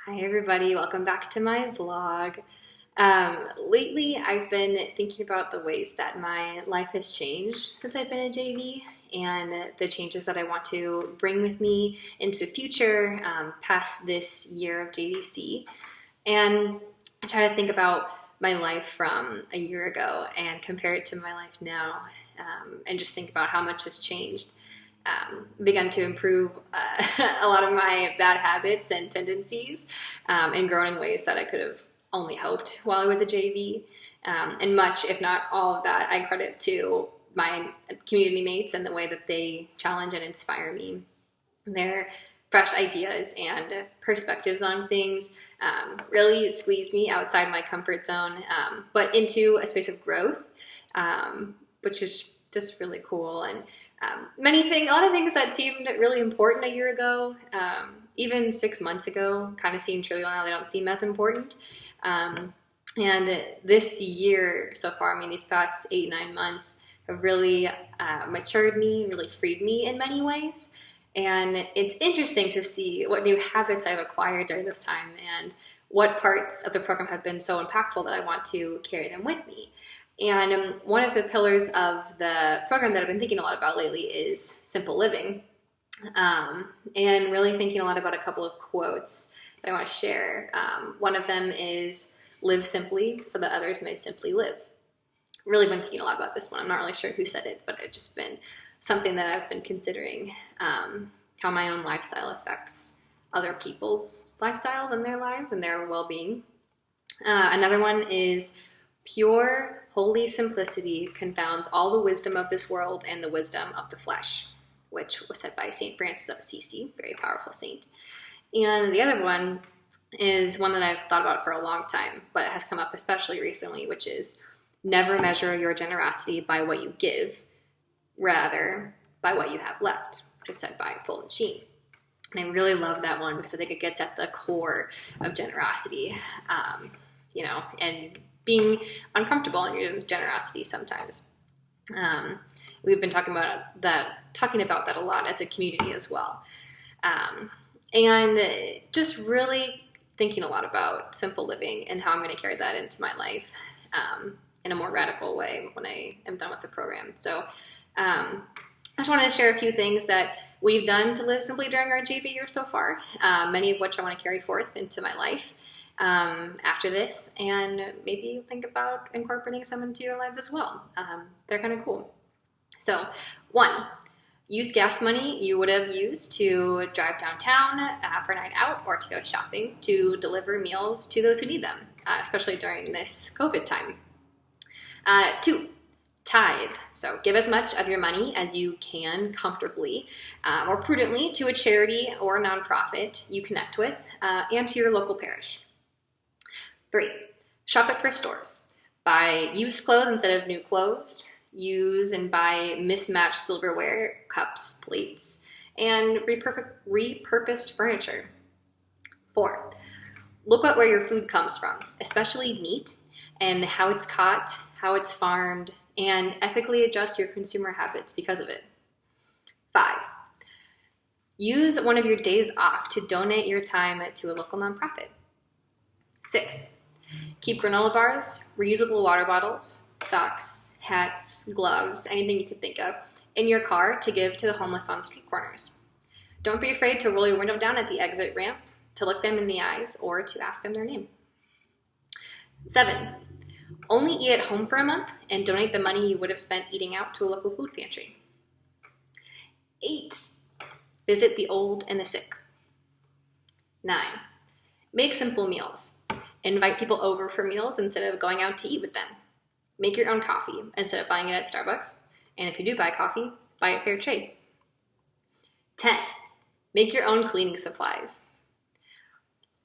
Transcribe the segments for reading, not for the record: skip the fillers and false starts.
Hi everybody, welcome back to my vlog. Lately I've been thinking about the ways that my life has changed since I've been a JV and the changes that I want to bring with me into the future past this year of JVC. And I try to think about my life from a year ago and compare it to my life now, and just think about how much has changed. Begun to improve a lot of my bad habits and tendencies, and grown in ways that I could have only hoped while I was a JV. And much, if not all of that, I credit to my community mates and the way that they challenge and inspire me. Their fresh ideas and perspectives on things really squeeze me outside my comfort zone, but into a space of growth, which is just really cool. And a lot of things that seemed really important a year ago, even 6 months ago, kind of seem trivial now. They don't seem as important. And this year so far, these past 8-9 months have really matured me, really freed me in many ways. And it's interesting to see what new habits I've acquired during this time and what parts of the program have been so impactful that I want to carry them with me. And one of the pillars of the program that I've been thinking a lot about lately is simple living, and really thinking a lot about a couple of quotes that I want to share. One of them is, "Live simply so that others may simply live." Really been thinking a lot about this one. I'm not really sure who said it, but it's just been something that I've been considering, how my own lifestyle affects other people's lifestyles and their lives and their well-being. Another one is, "Pure, holy simplicity confounds all the wisdom of this world and the wisdom of the flesh," which was said by St. Francis of Assisi, very powerful saint. And the other one is one that I've thought about for a long time, but it has come up especially recently, which is, "Never measure your generosity by what you give, rather by what you have left," which is said by Fulton Sheen. And I really love that one because I think it gets at the core of generosity, and being uncomfortable in your generosity sometimes. We've been talking about that a lot as a community as well. And just really thinking a lot about simple living and how I'm going to carry that into my life in a more radical way when I am done with the program. So I just wanted to share a few things that we've done to live simply during our JV year so far, many of which I want to carry forth into my life after this, and maybe think about incorporating some into your lives as well. They're kind of cool. So, 1, use gas money you would have used to drive downtown for a night out or to go shopping to deliver meals to those who need them, especially during this COVID time. 2, tithe. So give as much of your money as you can comfortably or prudently to a charity or a nonprofit you connect with, and to your local parish. 3, shop at thrift stores. Buy used clothes instead of new clothes. Use and buy mismatched silverware, cups, plates, and repurposed furniture. 4, look at where your food comes from, especially meat, and how it's caught, how it's farmed, and ethically adjust your consumer habits because of it. 5, use one of your days off to donate your time to a local nonprofit. 6, keep granola bars, reusable water bottles, socks, hats, gloves, anything you could think of, in your car to give to the homeless on street corners. Don't be afraid to roll your window down at the exit ramp, to look them in the eyes, or to ask them their name. 7, only eat at home for a month and donate the money you would have spent eating out to a local food pantry. 8, visit the old and the sick. 9, make simple meals. Invite people over for meals instead of going out to eat with them. Make your own coffee instead of buying it at Starbucks. And if you do buy coffee, buy it fair trade. 10, make your own cleaning supplies.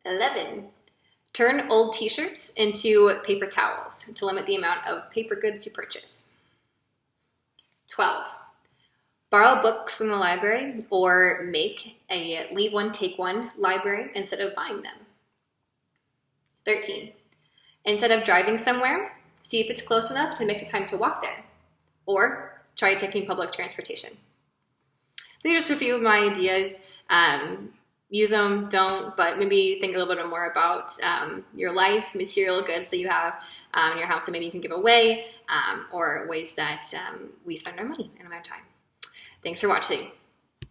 11, turn old t-shirts into paper towels to limit the amount of paper goods you purchase. 12, borrow books from the library or make a leave one, take one library instead of buying them. 13, instead of driving somewhere, see if it's close enough to make the time to walk there, or try taking public transportation. So these are just a few of my ideas. use them, don't, but maybe think a little bit more about your life, material goods that you have in your house that maybe you can give away, or ways that we spend our money and our time. Thanks for watching.